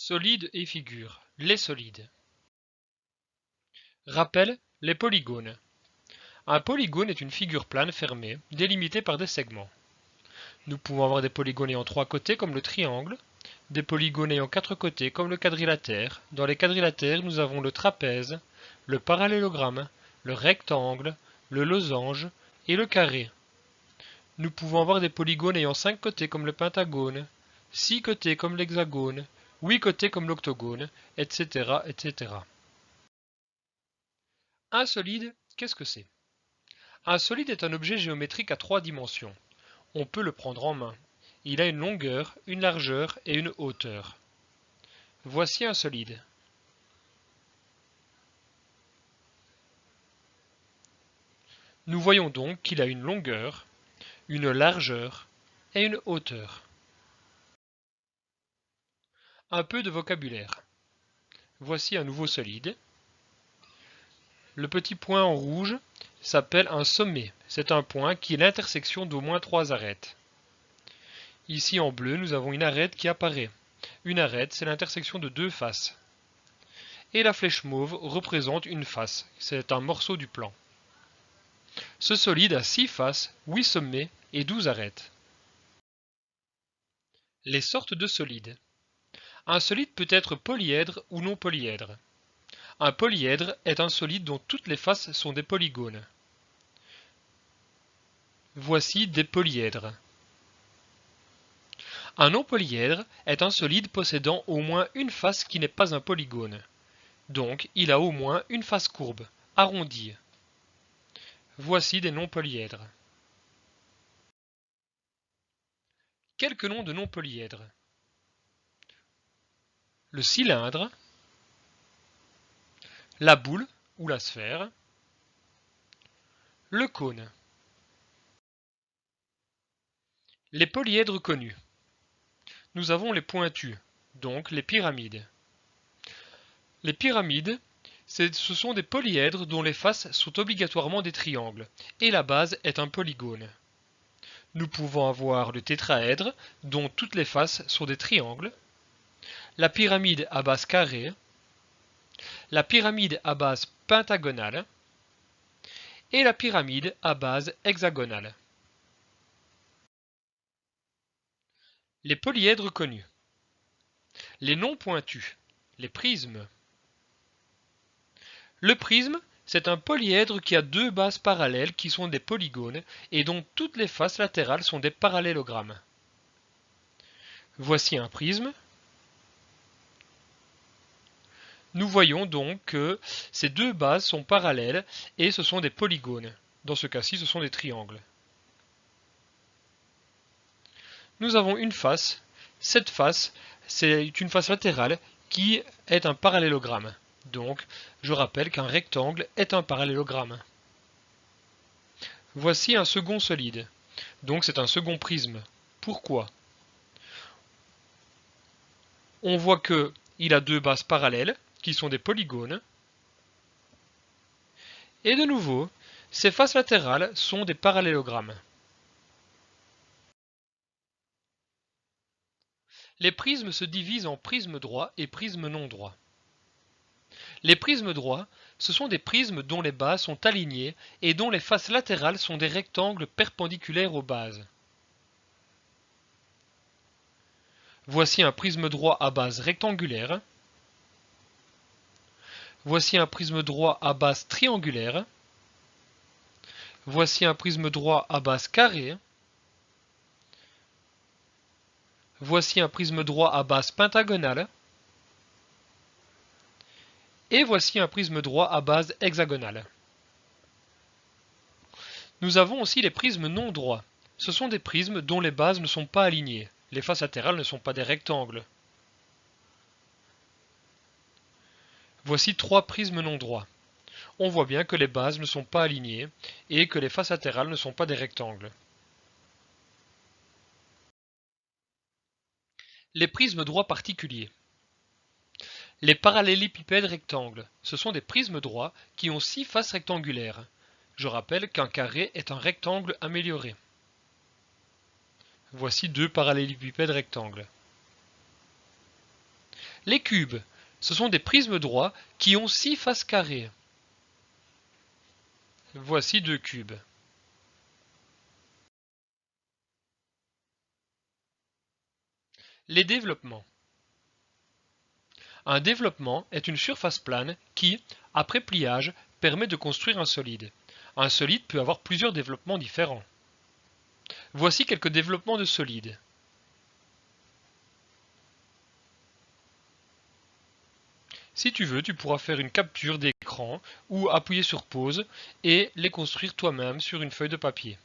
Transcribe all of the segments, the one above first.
Solides et figures. Les solides. Rappel, les polygones. Un polygone est une figure plane fermée, délimitée par des segments. Nous pouvons avoir des polygones ayant 3 côtés comme le triangle, des polygones ayant 4 côtés comme le quadrilatère. Dans les quadrilatères, nous avons le trapèze, le parallélogramme, le rectangle, le losange et le carré. Nous pouvons avoir des polygones ayant 5 côtés comme le pentagone, 6 côtés comme l'hexagone, 8 côtés comme l'octogone, etc., etc. Un solide, qu'est-ce que c'est? Un solide est un objet géométrique à 3 dimensions. On peut le prendre en main. Il a une longueur, une largeur et une hauteur. Voici un solide. Nous voyons donc qu'il a une longueur, une largeur et une hauteur. Un peu de vocabulaire. Voici un nouveau solide. Le petit point en rouge s'appelle un sommet. C'est un point qui est l'intersection d'au moins 3 arêtes. Ici en bleu, nous avons une arête qui apparaît. Une arête, c'est l'intersection de 2 faces. Et la flèche mauve représente une face. C'est un morceau du plan. Ce solide a 6 faces, 8 sommets et 12 arêtes. Les sortes de solides. Un solide peut être polyèdre ou non polyèdre. Un polyèdre est un solide dont toutes les faces sont des polygones. Voici des polyèdres. Un non polyèdre est un solide possédant au moins une face qui n'est pas un polygone. Donc, il a au moins une face courbe, arrondie. Voici des non polyèdres. Quelques noms de non polyèdres. Le cylindre, la boule ou la sphère, le cône. Les polyèdres connus. Nous avons les pointus, donc les pyramides. Les pyramides, ce sont des polyèdres dont les faces sont obligatoirement des triangles, et la base est un polygone. Nous pouvons avoir le tétraèdre, dont toutes les faces sont des triangles, la pyramide à base carrée, la pyramide à base pentagonale, et la pyramide à base hexagonale. Les polyèdres connus. Les non pointus. Les prismes. Le prisme, c'est un polyèdre qui a 2 bases parallèles qui sont des polygones et dont toutes les faces latérales sont des parallélogrammes. Voici un prisme. Nous voyons donc que ces 2 bases sont parallèles et ce sont des polygones. Dans ce cas-ci, ce sont des triangles. Nous avons une face. Cette face, c'est une face latérale qui est un parallélogramme. Donc, je rappelle qu'un rectangle est un parallélogramme. Voici un second solide. Donc c'est un second prisme. Pourquoi? On voit qu'il a 2 bases parallèles, qui sont des polygones. Et de nouveau, ces faces latérales sont des parallélogrammes. Les prismes se divisent en prismes droits et prismes non droits. Les prismes droits, ce sont des prismes dont les bases sont alignées et dont les faces latérales sont des rectangles perpendiculaires aux bases. Voici un prisme droit à base rectangulaire. Voici un prisme droit à base triangulaire. Voici un prisme droit à base carrée. Voici un prisme droit à base pentagonale. Et voici un prisme droit à base hexagonale. Nous avons aussi les prismes non droits. Ce sont des prismes dont les bases ne sont pas alignées. Les faces latérales ne sont pas des rectangles. Voici 3 prismes non droits. On voit bien que les bases ne sont pas alignées et que les faces latérales ne sont pas des rectangles. Les prismes droits particuliers. Les parallélépipèdes rectangles. Ce sont des prismes droits qui ont 6 faces rectangulaires. Je rappelle qu'un carré est un rectangle amélioré. Voici 2 parallélépipèdes rectangles. Les cubes, ce sont des prismes droits qui ont 6 faces carrées. Voici 2 cubes. Les développements. Un développement est une surface plane qui, après pliage, permet de construire un solide. Un solide peut avoir plusieurs développements différents. Voici quelques développements de solides. Si tu veux, tu pourras faire une capture d'écran ou appuyer sur pause et les construire toi-même sur une feuille de papier.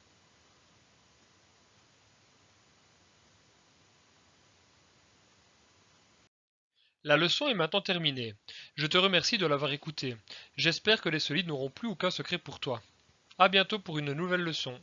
La leçon est maintenant terminée. Je te remercie de l'avoir écoutée. J'espère que les solides n'auront plus aucun secret pour toi. À bientôt pour une nouvelle leçon.